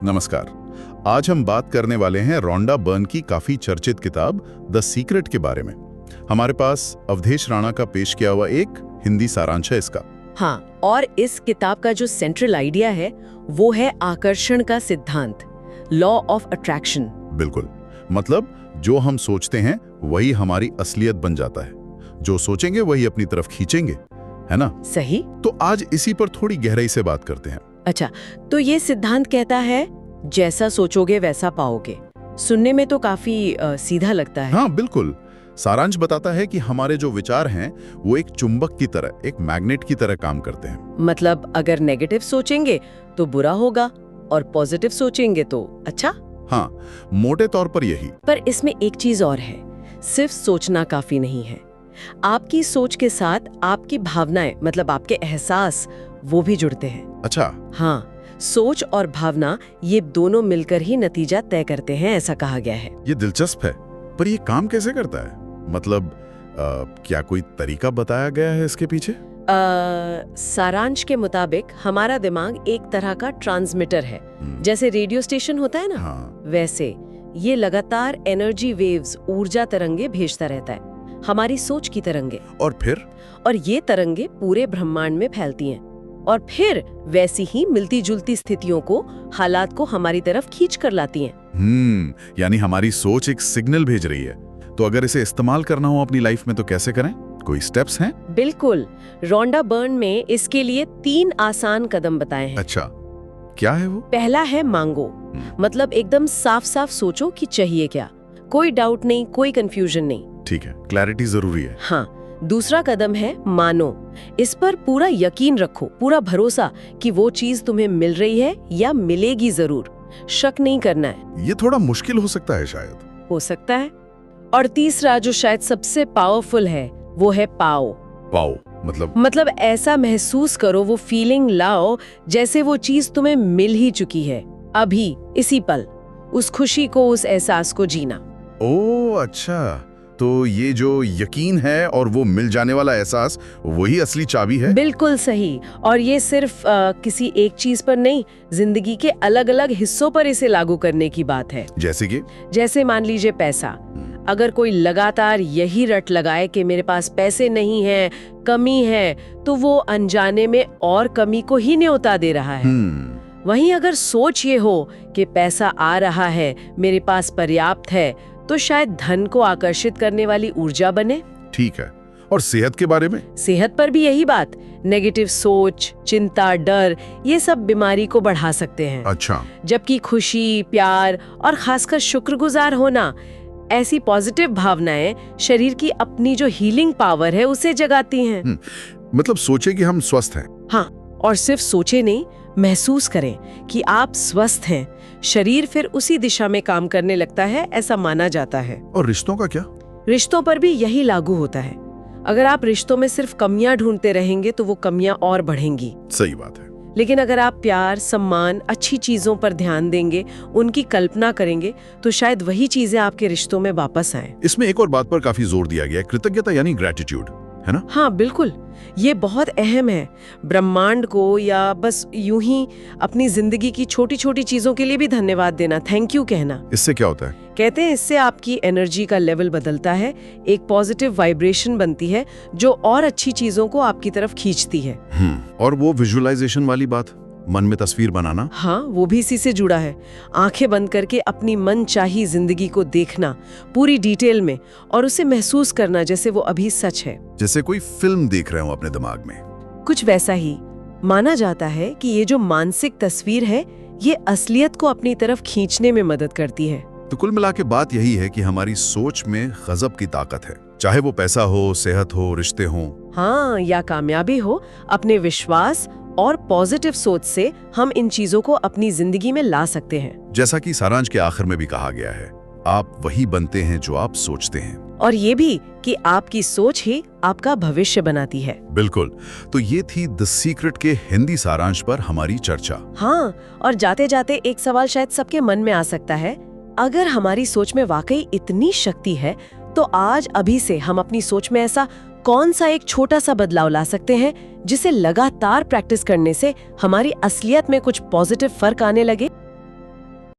नमस्कार। आज हम बात करने वाले हैं रोंडा बर्न की काफी चर्चित किताब द सीक्रेट के बारे में। हमारे पास अवधेश राणा का पेश किया हुआ एक हिंदी सारांश है इसका। हाँ, और इस किताब का जो सेंट्रल आइडिया है वो है आकर्षण का सिद्धांत, लॉ ऑफ अट्रैक्शन। बिल्कुल, मतलब जो हम सोचते हैं वही हमारी असलियत बन जाता है, जो सोचेंगे वही अपनी तरफ खींचेंगे, है ना? सही। तो आज इसी पर थोड़ी गहराई से बात करते हैं। अच्छा, तो ये सिद्धांत कहता है जैसा सोचोगे वैसा पाओगे। सुनने में तो काफी सीधा लगता है। हाँ बिल्कुल। सारांश बताता है कि हमारे जो विचार हैं वो एक चुंबक की तरह, एक मैग्नेट की तरह काम करते हैं। मतलब अगर नेगेटिव सोचेंगे तो बुरा होगा और पॉजिटिव सोचेंगे तो अच्छा। हाँ, मोटे तौर पर यही। पर इसमें एक चीज और है, सिर्फ सोचना काफी नहीं है। आपकी सोच के साथ आपकी भावनाएं, मतलब आपके एहसास, वो भी जुड़ते हैं। अच्छा। हाँ, सोच और भावना ये दोनों मिलकर ही नतीजा तय करते हैं, ऐसा कहा गया है। ये दिलचस्प है, पर ये काम कैसे करता है? मतलब क्या कोई तरीका बताया गया है इसके पीछे? सारांश के मुताबिक हमारा दिमाग एक तरह का ट्रांसमीटर है। जैसे रेडियो स्टेशन होता है ना, हाँ। वैसे ये लगातार एनर्जी वेव्स, ऊर्जा तरंगे भेजता रहता है, हमारी सोच की तरंगे। और ये तरंगे पूरे ब्रह्मांड में फैलती हैं और फिर वैसी ही मिलती जुलती स्थितियों को, हालात को हमारी तरफ खींच कर लाती हैं। यानी हमारी सोच एक सिग्नल भेज रही है। तो अगर इसे इस्तेमाल करना हो अपनी लाइफ में तो कैसे करें? कोई स्टेप्स हैं? बिल्कुल। रोंडा बर्न में इसके लिए 3 आसान कदम बताए हैं। अच्छा, क्या है वो? पहला है मांगो, मतलब एकदम साफ साफ सोचो कि चाहिए क्या। कोई डाउट नहीं, कोई कंफ्यूजन नहीं। ठीक है, क्लैरिटी जरूरी है। हाँ। दूसरा कदम है मानो, इस पर पूरा यकीन रखो, पूरा भरोसा कि वो चीज तुम्हें मिल रही है या मिलेगी जरूर। शक नहीं करना है। ये थोड़ा मुश्किल हो सकता है शायद। हो सकता है। और तीसरा, जो शायद सबसे पावरफुल है, वो है पाओ। पाओ मतलब ऐसा महसूस करो, वो फीलिंग लाओ जैसे वो चीज तुम्हें मिल ही चुकी है, अभी इसी पल। उस खुशी को, उस एहसास को जीना। ओह अच्छा, तो ये जो यकीन है और वो मिल जाने वाला एहसास, वही असली चाबी है। बिल्कुल सही। और ये सिर्फ किसी एक चीज पर नहीं, जिंदगी के अलग अलग हिस्सों पर इसे लागू करने की बात है। जैसे मान लीजिए पैसा। अगर कोई लगातार यही रट लगाए कि मेरे पास पैसे नहीं है, कमी है, तो वो अनजाने में और कमी को ही न्योता दे रहा है। वहीं अगर सोच ये हो कि पैसा आ रहा है, मेरे पास पर्याप्त है, तो शायद धन को आकर्षित करने वाली ऊर्जा बने। ठीक है। और सेहत के बारे में? सेहत पर भी यही बात। नेगेटिव सोच, चिंता, डर, ये सब बीमारी को बढ़ा सकते हैं। अच्छा। जबकि खुशी, प्यार और खासकर शुक्रगुजार होना, ऐसी पॉजिटिव भावनाएं शरीर की अपनी जो हीलिंग पावर है उसे जगाती हैं। मतलब सोचे कि हम स्वस्थ हैं। हाँ, और सिर्फ सोचे नहीं, महसूस करें कि आप स्वस्थ हैं। शरीर फिर उसी दिशा में काम करने लगता है, ऐसा माना जाता है। और रिश्तों का क्या? रिश्तों पर भी यही लागू होता है। अगर आप रिश्तों में सिर्फ कमियां ढूंढते रहेंगे तो वो कमियां और बढ़ेंगी। सही बात है। लेकिन अगर आप प्यार, सम्मान, अच्छी चीजों पर ध्यान देंगे, उनकी कल्पना करेंगे, तो शायद वही चीजें आपके रिश्तों में वापस आएं। इसमें एक और बात पर काफी जोर दिया गया है, कृतज्ञता यानी ग्रेटिट्यूड, है ना? हाँ बिल्कुल, ये बहुत अहम है। ब्रह्मांड को या बस यूं ही अपनी जिंदगी की छोटी छोटी चीजों के लिए भी धन्यवाद देना, थैंक यू कहना। इससे क्या होता है? कहते हैं इससे आपकी एनर्जी का लेवल बदलता है, एक पॉजिटिव वाइब्रेशन बनती है जो और अच्छी चीजों को आपकी तरफ खींचती है। और वो विजुअलाइजेशन वाली बात, मन में तस्वीर बनाना? हाँ, वो भी इसी से जुड़ा है। आंखें बंद करके अपनी मनचाही जिंदगी को देखना पूरी डिटेल में और उसे महसूस करना जैसे वो अभी सच है। जैसे कोई फिल्म देख रहे हो अपने दिमाग में। कुछ वैसा ही। माना जाता है कि ये जो मानसिक तस्वीर है, ये असलियत को अपनी तरफ खींचने में मदद करती है। तो कुल मिला के बात यही है कि हमारी सोच में गजब की ताकत है। चाहे वो पैसा हो, सेहत हो, रिश्ते हो, हाँ, या कामयाबी हो, अपने विश्वास और पॉजिटिव सोच से हम इन चीजों को अपनी जिंदगी में ला सकते हैं। जैसा कि सारांश के आखिर में भी कहा गया है, आप वही बनते हैं जो आप सोचते हैं। और ये भी कि आपकी सोच ही आपका भविष्य बनाती है। बिल्कुल। तो ये थी द सीक्रेट के हिंदी सारांश पर हमारी चर्चा। हाँ, और जाते जाते एक सवाल शायद सबके मन में आ सकता है, अगर हमारी सोच में वाकई इतनी शक्ति है, तो आज अभी से हम अपनी सोच में ऐसा कौन सा एक छोटा सा बदलाव ला सकते हैं जिसे लगातार प्रैक्टिस करने से हमारी असलियत में कुछ पॉजिटिव फर्क आने लगे।